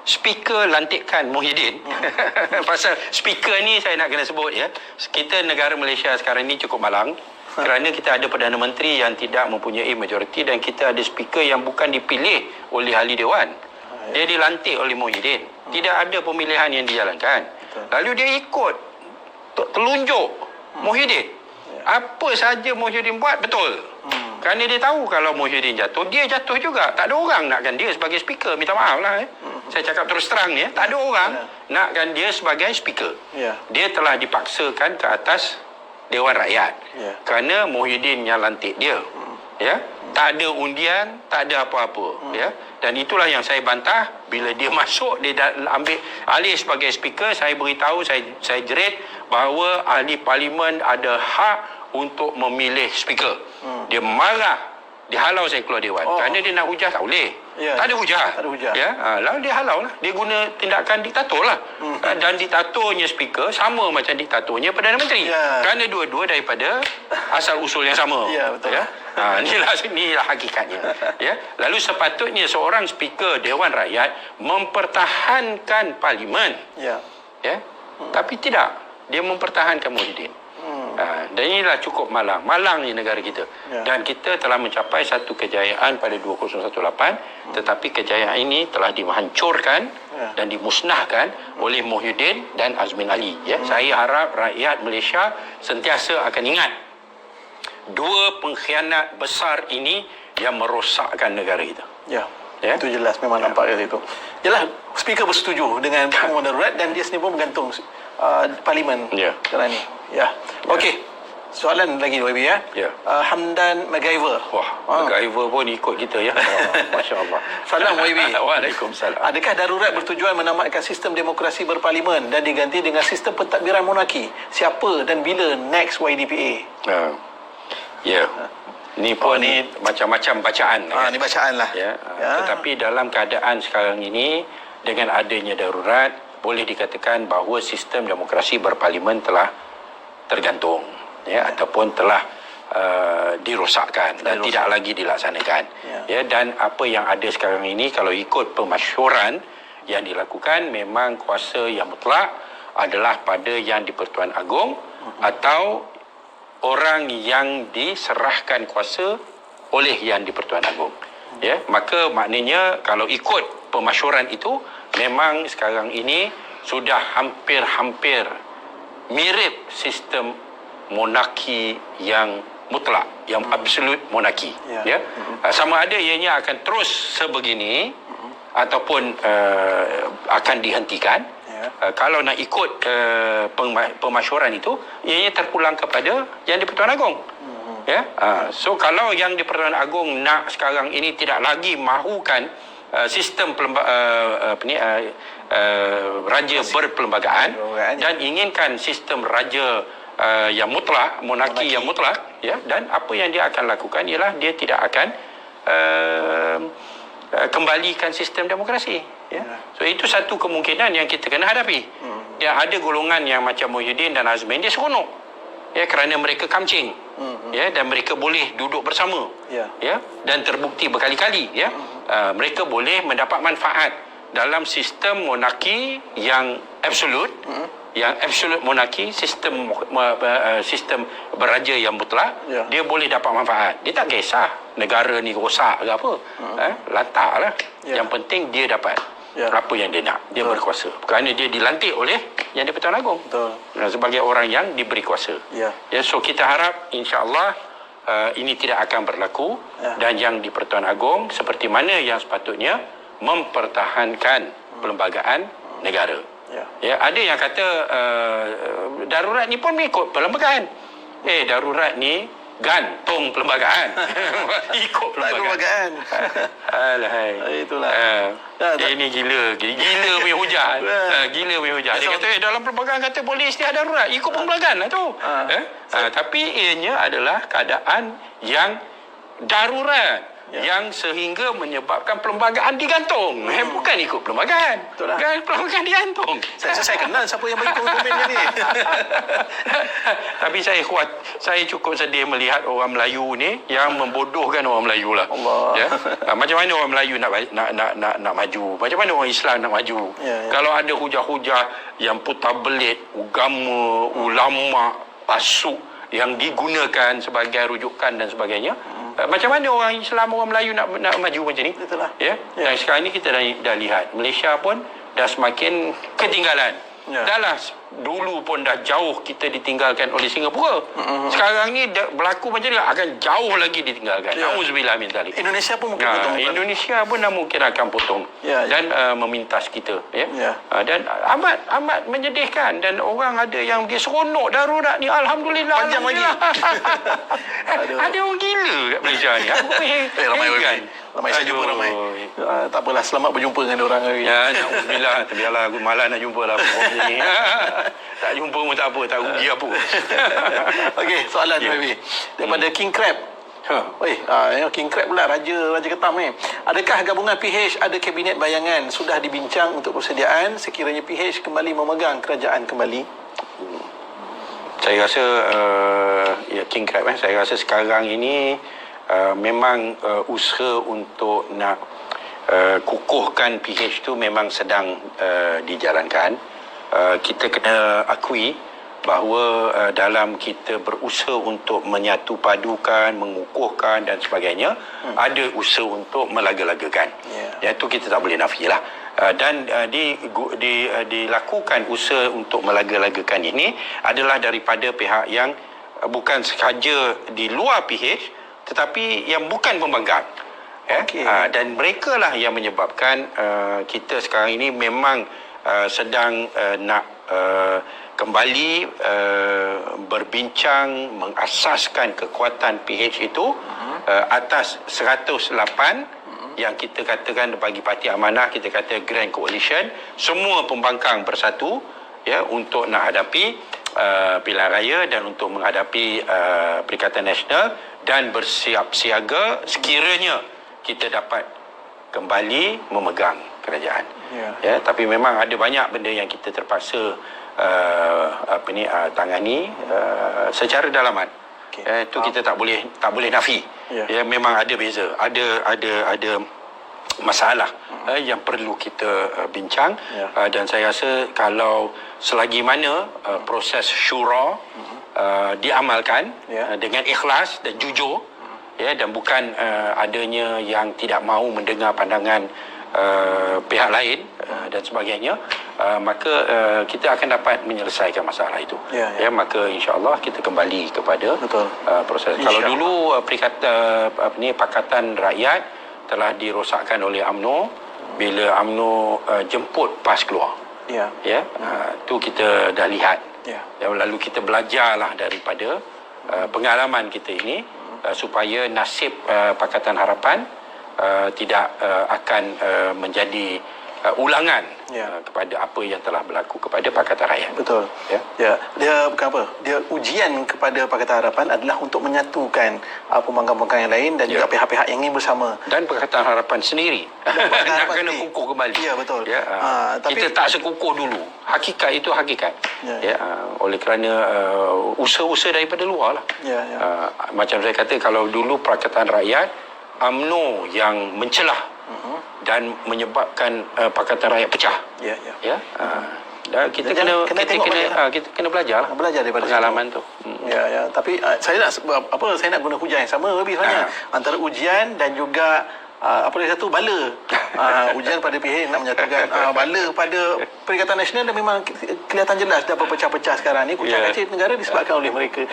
speaker lantikan Muhyiddin. Pasal speaker ni saya nak kena sebut ya. Kita negara Malaysia sekarang ni cukup malang. Kerana kita ada Perdana Menteri yang tidak mempunyai majoriti dan kita ada speaker yang bukan dipilih oleh ahli dewan. Dia dilantik oleh Muhyiddin. Tidak ada pemilihan yang dijalankan. Lalu dia ikut telunjuk Muhyiddin. Apa saja Muhyiddin buat betul. Kerana dia tahu kalau Muhyiddin jatuh, dia jatuh juga. Tak ada orang nakkan dia sebagai speaker. Minta maaf lah. Saya cakap terus terang ni. Tak ada orang nakkan dia sebagai speaker. Dia telah dipaksakan ke atas Dewan Rakyat. Kerana Muhyiddin yang lantik dia. Ya, tak ada undian, tak ada apa-apa. Ya, dan itulah yang saya bantah. Bila dia masuk, dia ambil alih sebagai speaker, saya beritahu, saya jerit bahawa ahli parlimen ada hak untuk memilih speaker. Dia marah, dia halau saya keluar dewan. Kerana dia nak hujah tak boleh. Tak ada hujah. Ya, lalu dia halau lah. Dia guna tindakan diktator lah. Dan diktatornya speaker sama macam diktatornya Perdana Menteri. Kerana dua-dua daripada asal usul yang sama. Betul. Ya. Inilah hakikatnya. Ya. Lalu sepatutnya seorang speaker Dewan Rakyat mempertahankan parlimen. Ya. Tapi tidak. Dia mempertahankan Muhyiddin. Dan inilah cukup malang. Malang ni negara kita. Dan kita telah mencapai satu kejayaan pada 2018, tetapi kejayaan ini telah dihancurkan dan dimusnahkan oleh Muhyiddin dan Azmin Ali. Saya harap rakyat Malaysia sentiasa akan ingat dua pengkhianat besar ini yang merosakkan negara kita. Itu jelas, memang nampak dari itu. Yalah, speaker bersetuju dengan pengumuman darurat dan dia sendiri pun bergantung parlimen sekarang ni. Okey. Soalan lagi YB ya. Hamdan MacGyver. Wah, MacGyver pun ikut kita ya. Masya-Allah. Salam YB. Waalaikumsalam. Adakah darurat bertujuan menamatkan sistem demokrasi berparlimen dan diganti dengan sistem pentadbiran monarki? Siapa dan bila next YDPA? Ni pun macam-macam bacaan. Ni bacaan lah. Tetapi dalam keadaan sekarang ini dengan adanya darurat, boleh dikatakan bahawa sistem demokrasi berparlimen telah tergantung ataupun telah dirosakkan dan tidak lagi dilaksanakan. Dan apa yang ada sekarang ini kalau ikut pemasyuran yang dilakukan, memang kuasa yang mutlak adalah pada yang di-Pertuan Agong atau orang yang diserahkan kuasa oleh yang di-Pertuan Agong. Maka maknanya kalau ikut pemasyuran itu, memang sekarang ini sudah hampir-hampir mirip sistem monarki yang mutlak, yang absolut monarki. Sama ada ianya akan terus sebegini ataupun akan dihentikan. Kalau nak ikut pemasyuran itu, ianya terpulang kepada yang di-Pertuan Agong. So kalau yang di-Pertuan Agong nak sekarang ini tidak lagi mahukan sistem raja berperlembagaan dan inginkan sistem raja yang mutlak, monarki yang mutlak, dan apa yang dia akan lakukan ialah dia tidak akan kembalikan sistem demokrasi. So itu satu kemungkinan yang kita kena hadapi. Ada golongan yang macam Muhyiddin dan Azmin, dia seronok kerana mereka kamcing, dan mereka boleh duduk bersama, dan terbukti berkali-kali mereka boleh mendapat manfaat dalam sistem monarki yang absolut. Yang absolut monarki, sistem beraja yang mutlak, dia boleh dapat manfaat. Dia tak kisah negara ni rosak ke apa, lantaklah. Yang penting dia dapat apa yang dia nak. Dia berkuasa kerana dia dilantik oleh yang di-Pertuan Agong sebagai orang yang diberi kuasa. So kita harap insya-Allah ini tidak akan berlaku, dan yang di-Pertuan Agong seperti mana yang sepatutnya mempertahankan perlembagaan negara. Ada yang kata darurat ni pun mengikut perlembagaan. Darurat ni gantung perlembagaan. Ikut perlembagaan. Alahai. Itulah. Ini gila punya hujah. Gila punya hujah. Dia kata dalam perlembagaan kata boleh istiadat darurat. Ikut perlembagaan lah tu. Tapi ianya adalah keadaan yang darurat. yang sehingga menyebabkan perlembagaan digantung. Bukan ikut perlembagaan. Betul lah. Perlembagaan digantung. Saya kenal siapa yang bagi komen ni. Tapi saya cukup sedih melihat orang Melayu ni yang membodohkan orang Melayu lah. Allah. Ya. Macam mana orang Melayu nak maju? Macam mana orang Islam nak maju? Kalau ada hujah-hujah yang putar belit agama, ulama, pasuk yang digunakan sebagai rujukan dan sebagainya, macam mana orang Islam, orang Melayu nak maju macam ni? Betul lah. Ya. Dan sekarang ni kita dah lihat Malaysia pun dah semakin ketinggalan. Dah lah, dulu pun dah jauh kita ditinggalkan oleh Singapura. Sekarang ni berlaku macam ni akan jauh lagi ditinggalkan. Nauzubillah min zalik. Indonesia pun mungkin potong. Indonesia pun dah mungkin akan potong dan memintas kita. Dan amat menyedihkan, dan orang ada yang dia seronok darurat ni, alhamdulillah. Panjang lagi. Ada orang gila kat Malaysia ni. Ramai saya jumpa ramai. Tak apalah, selamat berjumpa dengan orang hari. Ya, alhamdulillah. Biarlah, aku malas nak jumpa lah. Tak jumpa pun tak apa, tak rugi apa. Okey, soalan baby. Daripada King Crab. King Crab pula, Raja Ketam ni. Adakah gabungan PH ada kabinet bayangan sudah dibincang untuk persediaan sekiranya PH kembali memegang kerajaan kembali? Saya rasa King Crab saya rasa sekarang ini memang usaha untuk nak kukuhkan PH tu memang sedang dijalankan. Kita kena akui bahawa dalam kita berusaha untuk menyatu padukan, mengukuhkan dan sebagainya, ada usaha untuk melaga-lagakan. Itu kita tak boleh nafilah. Dan dilakukan usaha untuk melaga-lagakan ini adalah daripada pihak yang bukan sahaja di luar PH tetapi yang bukan pembangkang. Dan mereka lah yang menyebabkan kita sekarang ini memang sedang nak kembali berbincang mengasaskan kekuatan PH itu atas 108 yang kita katakan bagi Parti Amanah, kita kata Grand Coalition, semua pembangkang bersatu untuk nak hadapi pilihan raya dan untuk menghadapi Perikatan Nasional, dan bersiap siaga sekiranya kita dapat kembali memegang kerajaan. Tapi memang ada banyak benda yang kita terpaksa tangani secara dalaman. Itu kita tak boleh nafi. Memang ada beza, ada masalah yang perlu kita bincang. Dan saya rasa kalau selagi mana proses syura diamalkan dengan ikhlas dan jujur, dan bukan adanya yang tidak mahu mendengar pandangan pihak lain dan sebagainya, maka kita akan dapat menyelesaikan masalah itu. Maka insya-Allah kita kembali kepada proses. Kalau dulu Pakatan Rakyat telah dirosakkan oleh UMNO bila UMNO jemput PAS keluar. Tu kita dah lihat. Lalu kita belajarlah daripada pengalaman kita ini supaya nasib Pakatan Harapan tidak akan menjadi ulangan kepada apa yang telah berlaku kepada Pakatan Rakyat. Betul. Dia bukan apa? Dia ujian kepada Pakatan Harapan adalah untuk menyatukan pembangkang-pembangkang yang lain dan juga pihak-pihak yang ingin bersama. Dan Pakatan Harapan sendiri nak kena kukuh kembali. Betul. Tapi kita tak sekukuh dulu. Hakikat itu hakikat. Oleh kerana usaha-usaha daripada luar lah. Macam saya kata, kalau dulu Pakatan Rakyat, UMNO yang mencelah dan menyebabkan Pakatan Rakyat pecah. Dan kita kena belajar daripada pengalaman tu. Tapi saya nak guna hujah yang sama lebih sebenarnya antara ujian dan juga dia satu bala. Ujian pada PH nak menyatukan, bala pada Perikatan Nasional, dan memang kelihatan jelas dah berpecah-pecah sekarang ni. Kucang kacir negara disebabkan oleh mereka.